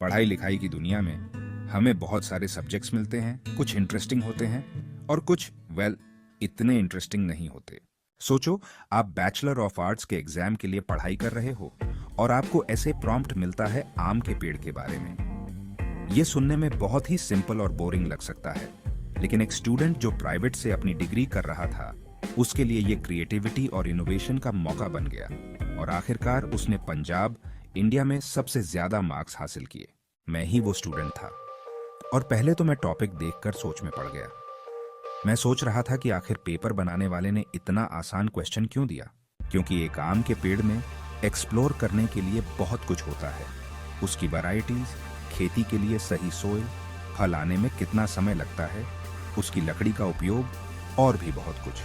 पढ़ाई लिखाई की दुनिया में हमें बहुत सारे सब्जेक्ट्स मिलते हैं। कुछ इंटरेस्टिंग होते हैं और कुछ इतने इंटरेस्टिंग नहीं होते। सोचो, आप बैचलर ऑफ आर्ट्स के एग्जाम के लिए पढ़ाई कर रहे हो और आपको ऐसे प्रॉम्प्ट मिलता है आम के पेड़ के बारे में। ये सुनने में बहुत ही सिंपल और बोरिंग लग सकता है, लेकिन एक स्टूडेंट जो प्राइवेट से अपनी डिग्री कर रहा था, उसके लिए ये क्रिएटिविटी और इनोवेशन का मौका बन गया और आखिरकार उसने पंजाब, इंडिया में सबसे ज्यादा मार्क्स हासिल किए। मैं ही वो स्टूडेंट था और पहले तो मैं टॉपिक देखकर सोच में पड़ गया। मैं सोच रहा था कि आखिर पेपर बनाने वाले ने इतना आसान क्वेश्चन क्यों दिया, क्योंकि एक आम के पेड़ में एक्सप्लोर करने के लिए बहुत कुछ होता है। उसकी वैरायटीज, खेती के लिए सही सोइल, फल आने में कितना समय लगता है, उसकी लकड़ी का उपयोग और भी बहुत कुछ।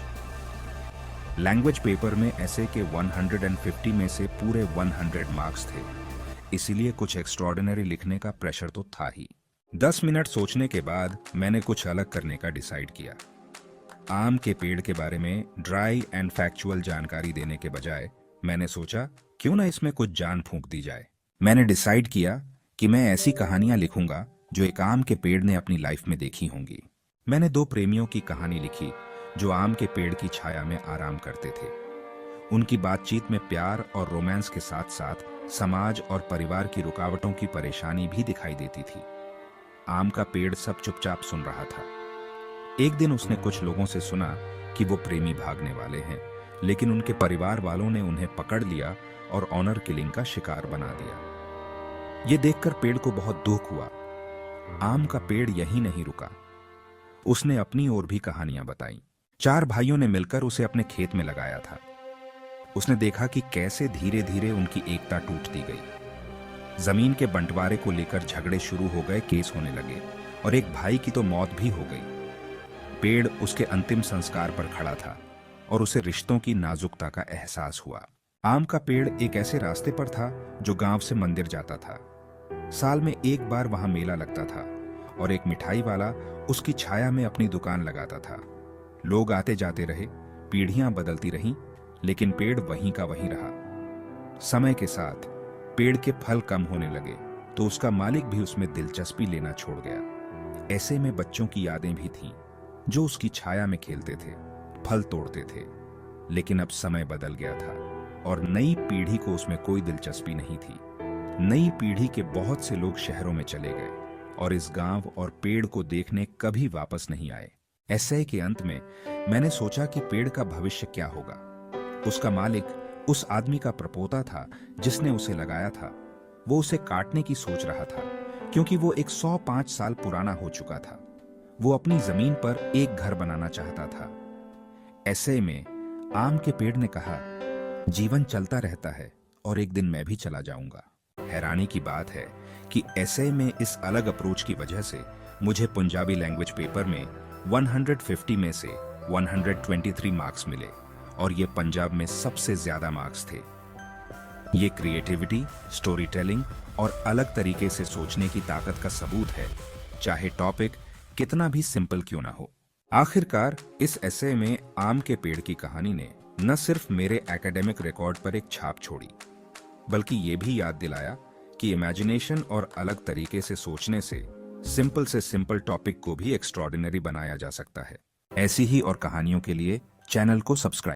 लैंग्वेज पेपर में ऐसे के 150 में से पूरे 100 मार्क्स थे, इसीलिए कुछ एक्स्ट्रॉर्डिनरी लिखने का प्रेशर तो था ही। 10 मिनट सोचने के बाद मैंने कुछ अलग करने का डिसाइड किया। आम के पेड़ के बारे में ड्राई एंड फैक्चुअल जानकारी देने के बजाय मैंने सोचा क्यों ना इसमें कुछ जान फूंक दी जाए। मैंने डिसाइड किया कि मैं ऐसी कहानियां लिखूंगा जो एक आम के पेड़ ने अपनी लाइफ में देखी होंगी। मैंने 2 प्रेमियों की कहानी लिखी जो आम के पेड़ की छाया में आराम करते थे। उनकी बातचीत में प्यार और रोमांस के साथ साथ समाज और परिवार की रुकावटों की परेशानी भी दिखाई देती थी। आम का पेड़ सब चुपचाप सुन रहा था। एक दिन उसने कुछ लोगों से सुना कि वो प्रेमी भागने वाले हैं, लेकिन उनके परिवार वालों ने उन्हें पकड़ लिया और ऑनर किलिंग का शिकार बना दिया। ये देखकर पेड़ को बहुत दुख हुआ। आम का पेड़ यहीं नहीं रुका, उसने अपनी और भी कहानियां बताई। 4 भाइयों ने मिलकर उसे अपने खेत में लगाया था। उसने देखा कि कैसे धीरे धीरे उनकी एकता टूटती गई। जमीन के बंटवारे को लेकर झगड़े शुरू हो गए, केस होने लगे और एक भाई की तो मौत भी हो गई। पेड़ उसके अंतिम संस्कार पर खड़ा था और उसे रिश्तों की नाजुकता का एहसास हुआ। आम का पेड़ एक ऐसे रास्ते पर था जो गांव से मंदिर जाता था। साल में एक बार वहां मेला लगता था और एक मिठाई वाला उसकी छाया में अपनी दुकान लगाता था। लोग आते जाते रहे, पीढ़ियां बदलती रहीं, लेकिन पेड़ वहीं का वहीं रहा। समय के साथ पेड़ के फल कम होने लगे तो उसका मालिक भी उसमें दिलचस्पी लेना छोड़ गया। ऐसे में बच्चों की यादें भी थीं जो उसकी छाया में खेलते थे, फल तोड़ते थे। लेकिन अब समय बदल गया था और नई पीढ़ी को उसमें कोई दिलचस्पी नहीं थी। नई पीढ़ी के बहुत से लोग शहरों में चले गए और इस गांव और पेड़ को देखने कभी वापस नहीं आए। ऐसे के अंत में मैंने सोचा कि पेड़ का भविष्य क्या होगा। उसका मालिक उस आदमी का प्रपोता था जिसने उसे लगाया था। वो उसे काटने की सोच रहा था क्योंकि वो 105 साल पुराना हो चुका था। वो अपनी जमीन पर एक घर बनाना चाहता था। ऐसे में आम के पेड़ ने कहा, जीवन चलता रहता है और एक दिन मैं भी चला जाऊंगा। हैरानी की बात है कि ऐसे में इस अलग अप्रोच की वजह से मुझे पंजाबी लैंग्वेज पेपर में 150 में से 123 मार्क्स मिले और ये पंजाब में सबसे ज्यादा मार्क्स थे। ये क्रिएटिविटी, स्टोरी टेलिंग और अलग तरीके से सोचने की ताकत का सबूत है, चाहे टॉपिक कितना भी सिंपल क्यों ना हो। आखिरकार इस एसे में आम के पेड़ की कहानी ने न सिर्फ मेरे एकेडमिक रिकॉर्ड पर एक छाप छोड़ी, बल्कि ये भी याद दिलाया कि इमेजिनेशन और अलग तरीके से सोचने से सिंपल टॉपिक को भी एक्स्ट्रॉर्डिनरी बनाया जा सकता है। ऐसी ही और कहानियों के लिए चैनल को सब्सक्राइब